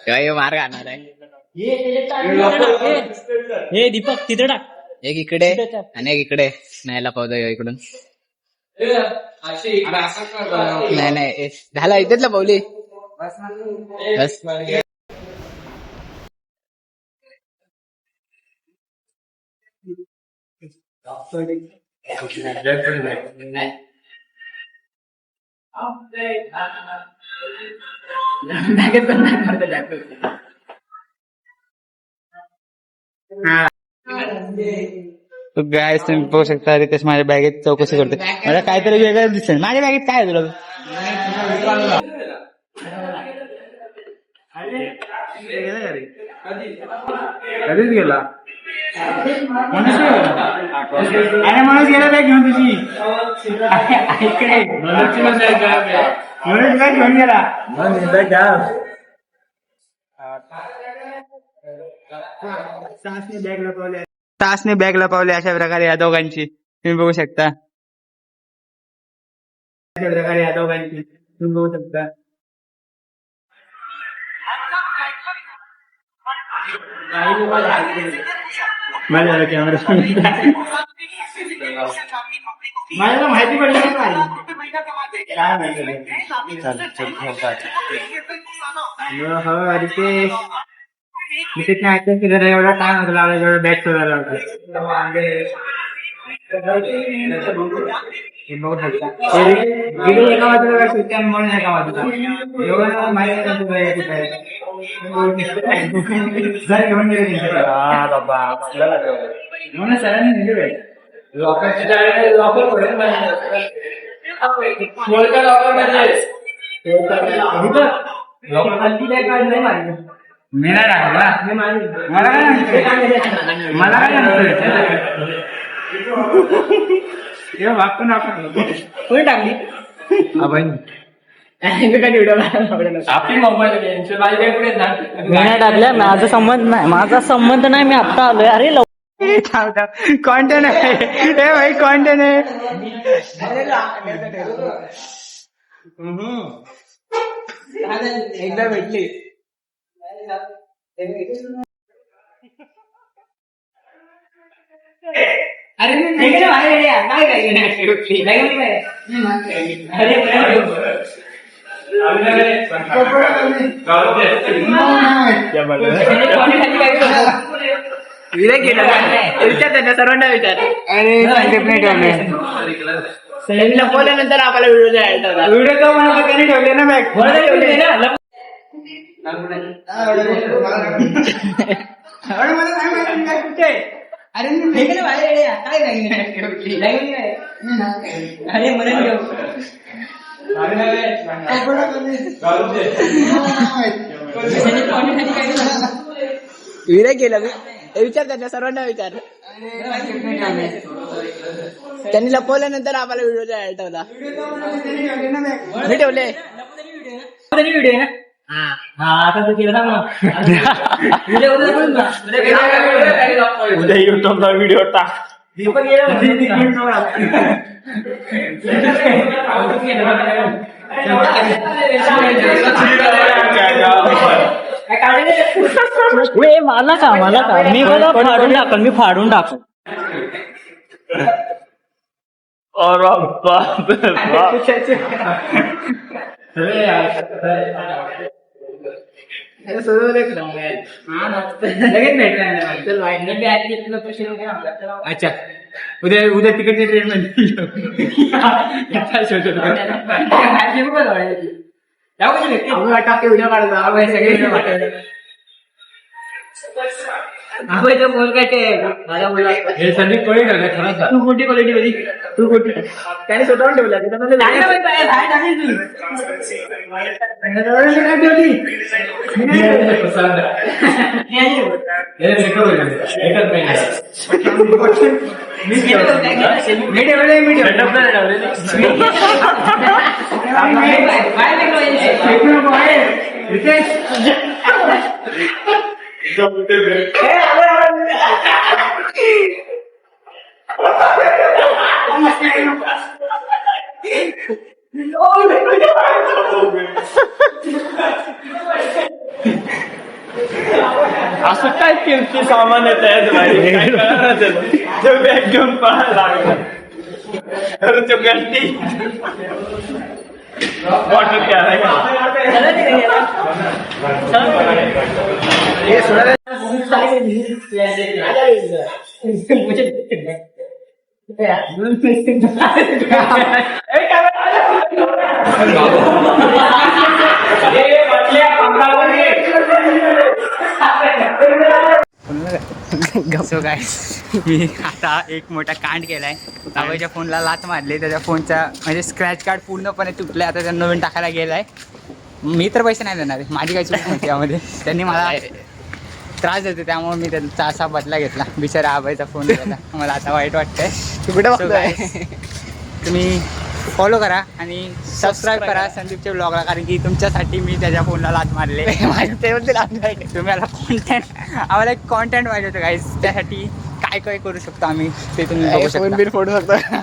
काय मार घालणार आहे. हे दीपक तिथे टाक. एक इकडे आणि एक इकडे न्यायला पावतो इकडून. नाही नाही झाला इथेच पावली बस. गायस तुम्ही बघू शकता रितेश माझ्या बॅगेत चौकशी करते. मला काहीतरी वेगळं दिसेल. माझ्या बॅगेत काय तुला कधीच गेला अरे माणूस गेला बॅग घेऊन तुझी म्हणून बॅग घेऊन गेला. तासने बॅग लपवली अशा प्रकारे या दोघांची तुम्ही बघू शकता. अशा प्रकारे या दोघांची तुम्ही बघू शकता. माझ्या कॅमेरा मला माहिती पडली काय माहिती रितेश रितेशने ऐकलं की जरा एवढा टाइम होता लावला जेवढा बॅग ठेवायला होता. बघू शकता एका बाजूला सुट्ट्या म्हणून एका बाजूला एवढं माहिती जर घेऊन गेले म्हणून सरांनी नेले मी नाही टाकला मला काय मला काय वागतो ना कोणी टाकली आपली मोबाईल टाकल्या. माझा संबंध नाही, माझा संबंध नाही. मी आता आलोय. अरे कॉन्टेंट आहे हे भाई कॉन्टेंट आहे. एकदा भेटली अरे सर्वांना विचार. अरे लपवल्यानंतर आपल्याला व्हिडिओ द्यायचा व्हिडिओ का म्हणा त्यांनी ठेवले ना बॅग ठेवले ना. अरे काय विरे केलं मी विचार त्यांना सर्वांना विचार. त्यांनी लपवल्यानंतर आम्हाला व्हिडिओ द्यायला ठेवला. मी ठेवले व्हिडिओ ना. आता तू केलं ना उद्या युट्यूबला व्हिडिओ टाक. मला का मी मला फाडून टाकल. मी फाडून टाकल. अच्छा उद्या तिकडची ट्रेन टाके व्हिडिओ काढतो सगळे बोल काय संदीप कोळी खरंच तू कोणती क्वालिटी होती तू कोणती त्याने स्वतःहून ठेवला असं काय किमती सामान येत आहे बॅग घेऊन पळायला लागलं तर तो गंडी वॉटर सो गाइस मी आता एक मोठा कांड केलाय. आबाईच्या फोनला लात मारली, त्याच्या फोनचा म्हणजे स्क्रॅच कार्ड पूर्णपणे तुटलाय. आता त्यांना नवीन टाकायला गेलाय. मी तर पैसे नाही देणार, माझी काही चूक नव्हती यामध्ये. त्यांनी मला त्रास देते त्यामुळे मी त्यांचा असा बदला घेतला. बिचारा आबाईचा फोन घेतला, मला आता वाईट वाटतंय. So guys, तुम्ही फॉलो करा आणि सबस्क्राईब करा संदीपच्या ब्लॉगला, कारण की तुमच्यासाठी मी त्याच्या फोनला लात मारले. तुम्ही आम्हाला एक कॉन्टेंट पाहिजे होतं गाईज, त्यासाठी काय काय करू शकतो आम्ही ते तुम्ही बघू शकता.